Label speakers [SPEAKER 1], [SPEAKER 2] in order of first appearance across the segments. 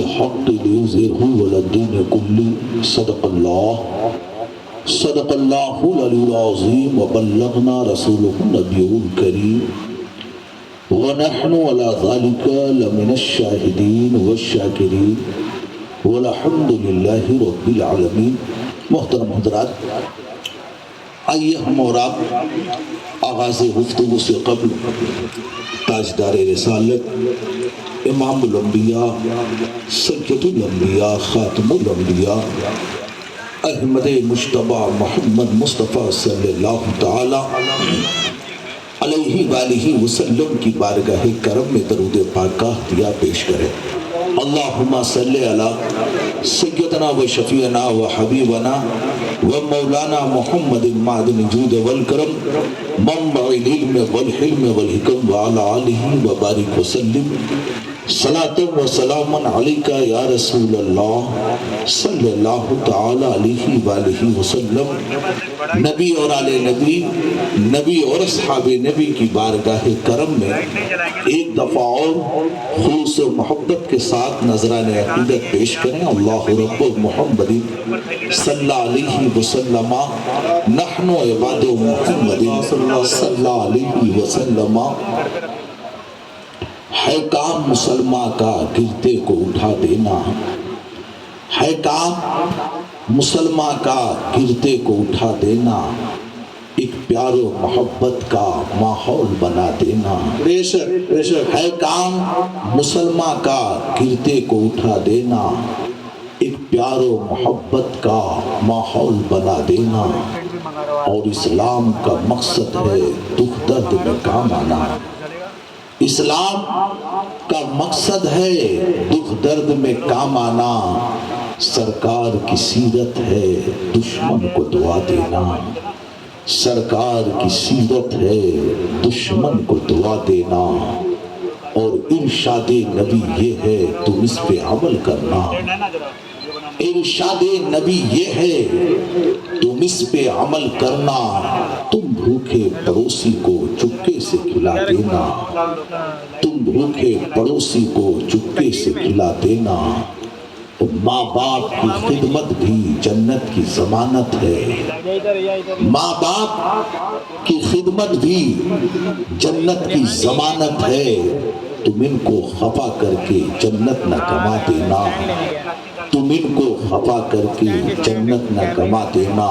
[SPEAKER 1] الحق ليظهره على الدين كله صدق الله العلي العظيم وبلغنا رسوله النبي الكريم ونحن على ذلك لمن الشاهدين والشاكرين والحمد لله رب العالمين۔ محترم حضرات، آئیے ہم اور آپ آغاز گفتگو سے قبل تاجدار رسالت امام الانبیاء سید الانبیاء خاتم الانبیاء احمد مجتبی محمد مصطفیٰ صلی اللہ تعالی علیہ وآلہ وسلم کی بارگاہ کرم میں درود پاک کا ہدیہ پیش کریں۔ اللہم صلی علی سیدنا و شفیعنا و حبیبنا و مولانا محمد معدن جود والکرم منبع العلم والحلم والحکم وعلی آلہ وبارک وسلم۔ صلاۃ و سلام علیکہ یا رسول اللہ صلی اللہ تعالی علیہ وآلہ وسلم۔ نبی اور آل نبی، نبی اور اصحاب نبی کی بارگاہ کرم میں ایک دفعہ اور خلوص و محبت کے ساتھ نذران عقیدت پیش کریں۔ اللہ رب محمد صلی اللہ علیہ وسلم نحن عباد محمد صلی اللہ علیہ وسلم۔ ہے کام مسلمان کا گردے کو اٹھا دینا، ہے کام مسلمان کا گردے کو اٹھا دینا، ایک پیار و محبت کا ماحول بنا دینا۔ بے شک ہے کام مسلمان کا گردے کو اٹھا دینا، ایک پیار و محبت کا ماحول بنا دینا، اور اسلام کا مقصد ہے دکھ درد میں کام آنا۔ اسلام کا مقصد ہے دکھ درد میں کام آنا، سرکار کی سیرت ہے دشمن کو دعا دینا، سرکار کی سیرت ہے دشمن کو دعا دینا، اور ارشاد نبی یہ ہے تم اس پہ عمل کرنا، ارشاد نبی یہ ہے تم اس پہ عمل کرنا، تم بھوکے پڑوسی کو چپکے سے کھلا دینا، تم بھوکے پڑوسی کو چپکے سے کھلا دینا، ماں باپ کی خدمت بھی جنت کی ضمانت ہے، ماں باپ کی خدمت بھی جنت کی ضمانت ہے، تم ان کو خفا کر کے جنت نہ کما دینا، تم ان کو خفا کر کے جنت نہ کما دینا۔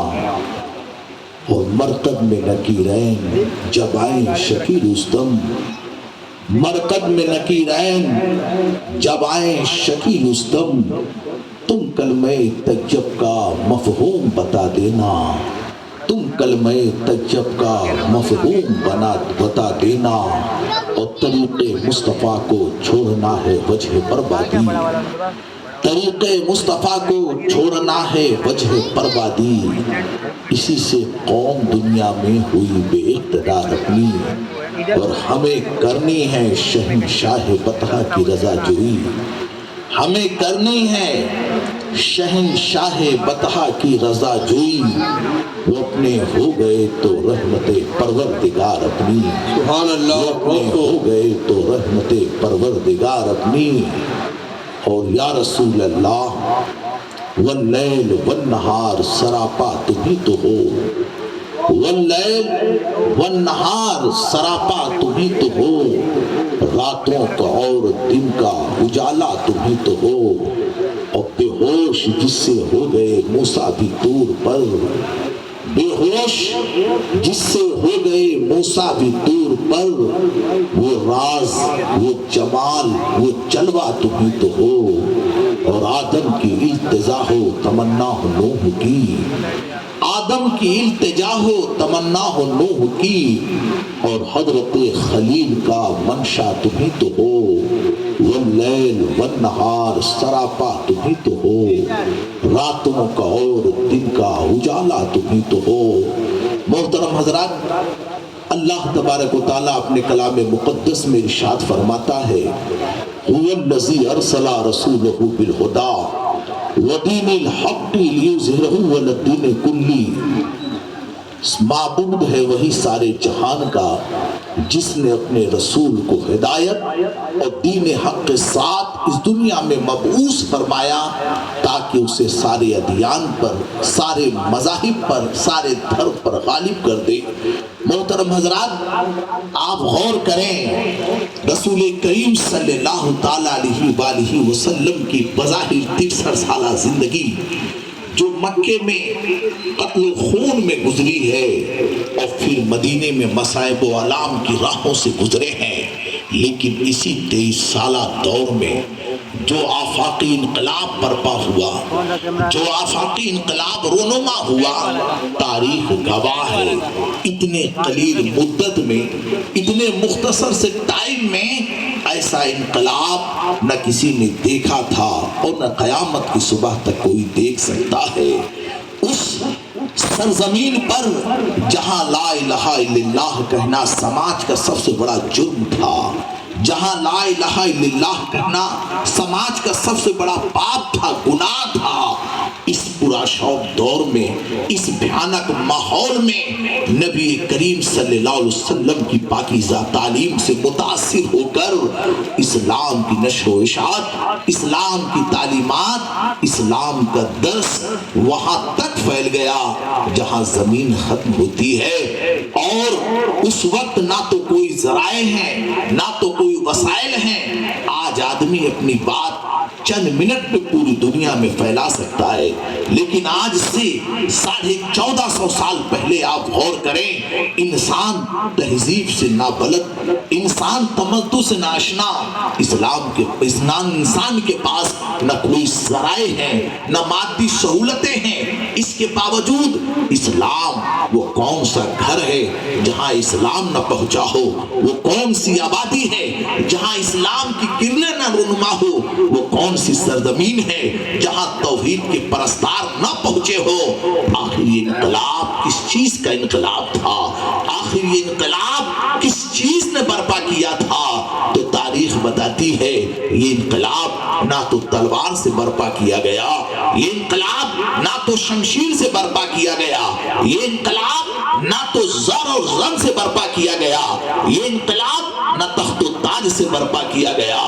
[SPEAKER 1] اور مرکب میں نکیرین جب آئیں شکی رستم، مرکب میں نکیرین جب آئیں شکی رستم، تم کلمہ تجب کا مفہوم بتا دینا، تم کلمہ تجب کا مفہوم بتا دینا، اور طریق مصطفیٰ کو چھوڑنا ہے وجہ بربادی، طریق مصطفیٰ کو چھوڑنا ہے وجہ بربادی، اسی سے قوم دنیا میں ہوئی بے اقتدار اپنی، اور ہمیں کرنی ہے شہنشاہ بطحہ کی رضا جوئی، ہمیں کرنی ہے شہنشاہ بطحہ کی رضا جوئی، وہ اپنے ہو گئے تو رحمت پروردگار اپنی، سبحان اللہ، وہ اپنے ہو گئے تو رحمت پروردگار اپنی۔ اور یا رسول اللہ واللیل والنہار سراپا تمہیں تو ہو، واللیل والنہار سراپا تمہیں تو ہو، راتوں کا اور دن کا اجالا تمہیں تو ہو، اور بے ہوش جس سے ہو گئے موسیٰ بھی طور پر، بے ہوش جس سے ہو گئے موسیٰ بھی طور پر، وہ راز وہ جمال وہ جلوہ تمہیں تو ہو، اور آدم کی التجا ہو تمنا ہو نوح کی، آدم کی التجا ہو تمنا ہو نوح کی، اور حضرت خلیل کا منشا تمہیں تو ہو، واللیل والنہار سراپا تمہیں تو ہو، راتوں کا اور دن کا اجالا تمہیں تو ہو۔ محترم حضرات، اللہ تبارک و تعالیٰ اپنے کلام مقدس میں ارشاد فرماتا ہے، هو الذی ارسل رسولہ بالہدی ودین الحق لیظہرہ علی الدین کلہ، معبود ہے وہی سارے جہان کا جس نے اپنے رسول کو ہدایت اور دین حق کے ساتھ اس دنیا میں مبعوث فرمایا تاکہ اسے سارے ادیان پر، سارے مذاہب پر، سارے دھرم پر غالب کر دے۔ محترم حضرات، آپ غور کریں، رسول کریم صلی اللہ تعالیٰ علیہ وآلہ وسلم کی بظاہر 63 سالہ زندگی جو مکے میں قتل و خون میں گزری ہے اور پھر مدینے میں مصائب و آلام کی راہوں سے گزرے ہیں، لیکن اسی 23 سالہ دور میں جو آفاقی انقلاب برپا ہوا، جو آفاقی انقلاب رونما ہوا، تاریخ گواہ ہے اتنے قلیل مدت میں، اتنے مختصر سے ٹائم میں ایسا انقلاب نہ کسی نے دیکھا تھا اور نہ قیامت کی صبح تک کوئی دیکھ سکتا ہے۔ اس سرزمین پر جہاں لا الہ الا اللہ کہنا سماج کا سب سے بڑا جرم تھا، جہاں لا الہ الا اللہ کہنا سماج کا سب سے بڑا پاپ تھا، گناہ تھا، اس پورا شوق دور میں، اس بھیانک ماحول میں نبی کریم صلی اللہ علیہ وسلم کی پاکیزہ تعلیم سے متاثر ہو کر اسلام کی نشر و اشاعت، اسلام کی تعلیمات، اسلام کا درس وہاں تک پھیل گیا جہاں زمین ختم ہوتی ہے، اور اس وقت نہ تو کوئی ذرائع ہیں، نہ تو کوئی وسائل ہیں۔ آج آدمی اپنی بات چند منٹ میں پوری دنیا میں پھیلا سکتا ہے، لیکن آج سے 1450 سال پہلے آپ غور کریں، انسان تہذیب سے نابلد، انسان تمدن سے ناشنا، انسان کے پاس نہ کوئی ذرائع ہیں، نہ مادی سہولتیں ہیں، اس کے باوجود اسلام وہ کون سا گھر ہے جہاں اسلام نہ پہنچا ہو، وہ کون سی آبادی ہے جہاں اسلام کی کرنیں نہ رونما ہو، وہ کون سی سرزمین ہے جہاں توحید کے پرستار نہ پہنچے ہو۔ آخر یہ انقلاب کس چیز کا انقلاب تھا؟ آخر یہ انقلاب کس چیز نے برپا کیا تھا؟ تو تاریخ بتاتی ہے یہ انقلاب نہ تو تلوار سے برپا کیا گیا، یہ انقلاب نہ تو شمشیر سے برپا کیا گیا، یہ انقلاب نہ تو زر اور زن سے برپا کیا گیا، یہ انقلاب نہ تخت و تاج سے برپا کیا گیا۔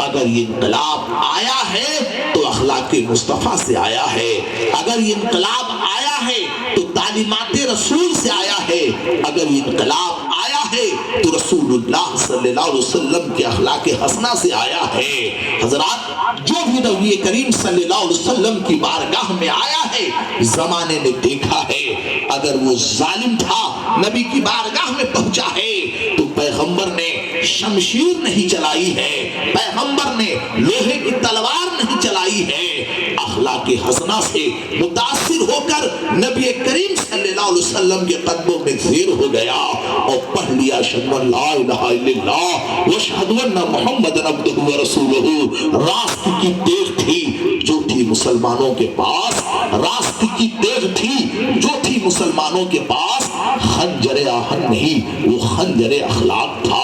[SPEAKER 1] اگر یہ انقلاب آیا ہے تو اخلاق مصطفیٰ سے آیا ہے، اگر یہ انقلاب آیا ہے تو تعلیمات رسول سے آیا ہے، اگر یہ انقلاب آیا ہے تو رسول اللہ صلی اللہ علیہ وسلم کے اخلاق حسنہ سے آیا ہے۔ حضرات، جو بھی نبی کریم صلی اللہ علیہ وسلم کی بارگاہ میں آیا ہے، زمانے نے دیکھا ہے، اگر وہ ظالم تھا نبی کی بارگاہ میں پہنچا ہے تو پیغمبر نے شمشیر نہیں چلائی ہے، پیغمبر نے لوہے کی تلوار نہیں چلائی ہے، اخلاق حسنہ سے متاثر ہو کر نبی کریم صلی اللہ علیہ وسلم کے قدموں میں زیر ہو گیا اور پڑھ لیا اشہد ان لا الہ الا اللہ واشہد ان محمد عبدہ ورسولہ۔ راست کی تیغ تھی جو تھی مسلمانوں کے پاس، راست کی تیغ تھی جو تھی مسلمانوں کے پاس، خنجر آہن نہیں وہ خنجر اخلاق تھا،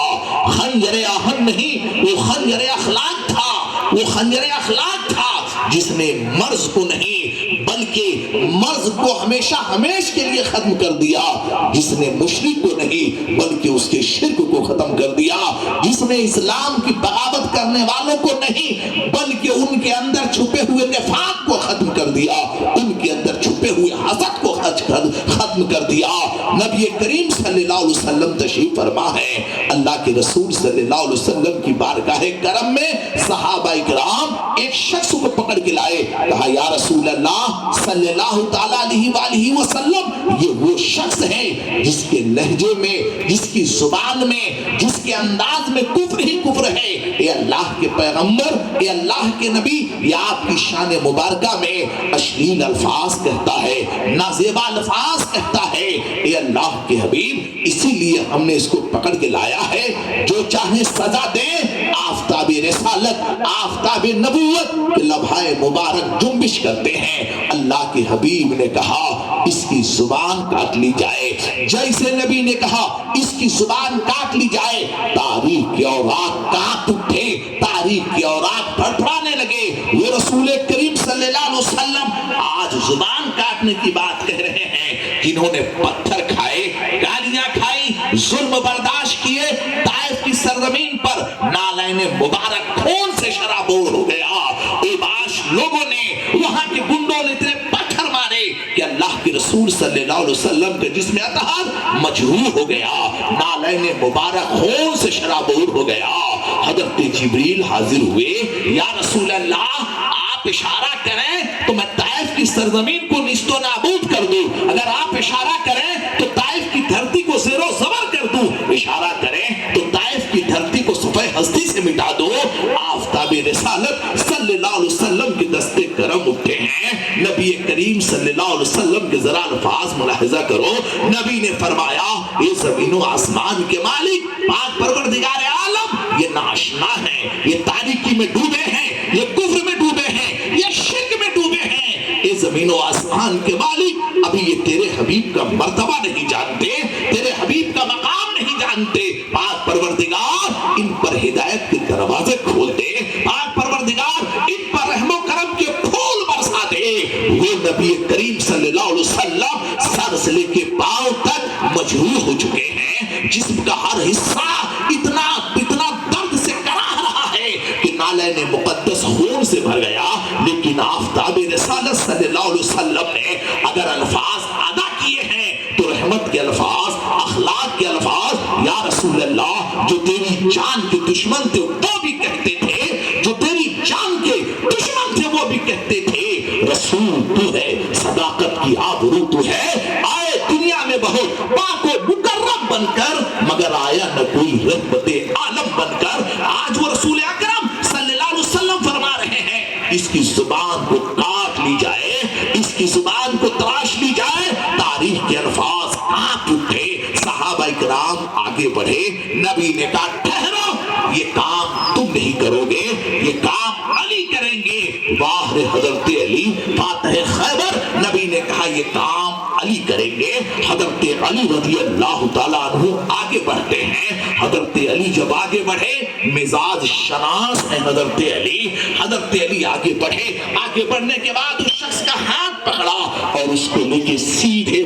[SPEAKER 1] خنجر آہن نہیں وہ خنجر اخلاق تھا، وہ خنجر اخلاق تھا جس نے مرض کو نہیں بلکہ مرض کو ہمیشہ ہمیش کے لیے ختم کر دیا، جس نے مشرک کو نہیں بلکہ اس کے شرک کو ختم کر دیا، جس نے اسلام کی بغاوت کرنے والوں کو نہیں بلکہ ان کے اندر چھپے ہوئے نفاق کو ختم کر دیا، ان کے اندر چھپے ہوئے حسد کو ختم کر دیا۔ نبی کریم صلی اللہ علیہ وسلم تشریف فرما ہے، اللہ کے رسول صلی اللہ علیہ وسلم کی بارگاہ کرم میں صحابہ کرام ایک شخص کو پکڑ کے لائے، کہا یا رسول اللہ صلی اللہ تعالیٰ علیہ وآلہ وسلم، یہ وہ شخص ہے جس کے لہجے میں، جس کی زبان میں، جس کے انداز میں کفر ہی کفر ہے۔ اے اللہ کے پیغمبر، اے اللہ کے نبی، یہ آپ کی شان مبارکہ میں اشلیل الفاظ کہتا ہے، نازیبا الفاظ کہتا ہے۔ اے اللہ کے حبیب، اسی لیے ہم نے اس کو پکڑ کے لایا ہے، جو چاہے سزا دیں۔ آفتاب رسالت، آفتاب نبوت کے لبھائے مبارک جنبش کرتے ہیں۔ اللہ کے حبیب نے کہا اس کی زبان کاٹ لی جائے، جیسے نبی نے کہا اس کی زبان کاٹ لی جائے، تاریخ کے اوراق کانپ اٹھے، تاریخ کے اوراق پھڑپڑانے لگے۔ وہ رسول کریم صلی اللہ علیہ وسلم آج زبان کاٹنے کی بات کہہ رہے ہیں، جنہوں نے پتھر کھائے، گالیاں کھائی، ظلم برداشت کیے، طائف کی سرزمین پر نالین مبارک خون سے شرابور ہو گیا. اوباش لوگوں نے وہاں کے گنڈوں نے اتنے پتھر مارے کہ اللہ کے رسول صلی اللہ علیہ وسلم کے جسم اطہر مجروح ہو گیا, نالین مبارک خون سے شرابور ہو گیا. حضرت جبریل حاضر ہوئے, یا رسول اللہ آپ اشارہ کریں تو میں طائف کی سرزمین کو نیست و نابود کر دوں, اگر آپ اشارہ کریں تو طائف کی دھرتی کو زیر و زبر کر دوں, اشارہ کریں تو طائف کی دھرتی کو صفحہ ہستی سے مٹا دو. آفتاب رسالت صلی اللہ علیہ وسلم کے دستے کرم اٹھے ہیں. نبی کریم صلی اللہ علیہ وسلم کے ذرا الفاظ ملاحظہ کرو. نبی نے فرمایا یہ زمین و آسمان کے مالک پاک پروردگار عالم یہ ناشنا ہیں, یہ تاریکی میں ڈوبے ہیں, یہ کفر میں ڈوبے ہیں, یہ شرک میں ڈوبے ہیں. یہ زمین و آسمان کے مالک ابھی یہ تیرے حبیب کا مرتبہ نہیں جانتے, تیرے حبیب کا مقام نہیں جانتے. پاک پروردگار ان پر ہدایت کے دروازے کھول دے, پاک پروردگار ان پر رحم و کرم کے پھول برسا دے. وہ نبی کریم صلی اللہ علیہ وسلم سر سے لے کے پاؤں تک مجروح ہو چکے ہیں, جسم کا ہر حصہ اتنا درد سے کراہ رہا ہے کہ نالین مقدس خون سے بھر گیا. لیکن آفتاب رسالت صلی اللہ علیہ وسلم نے اگر الفاظ ادا کیے ہیں تو رحمت کے الفاظ, اخلاق کے الفاظ. یا رسول اللہ جو تیری جان کے دشمن تھے وہ بھی کہتے تھے, جو تیری جان کے دشمن تھے وہ بھی کہتے تھے رسول تو ہے, صداقت کی آبرو تو ہے, آئے دنیا میں بہت پاک و مکرم بن کر مگر آیا نہ کوئی رحمت عالم بن کر. آج وہ رسول اکرم صلی اللہ علیہ وسلم فرما رہے ہیں اس کی زبان کو کاٹ لی جائے, اس کی زبان کو تراش لی جائے. تاریخ کے الفاظ کانپ اٹھے, صحابہ کرام آگے بڑھے. نبی نے کہا ٹھہرو, یہ کام تم نہیں کرو گے, یہ کام علی کریں گے. واہ حضرت علی فاتح خیبر. نبی نے کہا یہ کام علی کریں گے. حضرت علی رضی اللہ تعالیٰ عنہ آگے بڑھتے ہیں. حضرت علی جب آگے بڑھے, مزاج شناس ہے حضرت علی. حضرت علی آگے بڑھے, آگے بڑھنے کے بعد اس شخص کا ہاتھ پکڑا اور اس کو لے کے سیدھے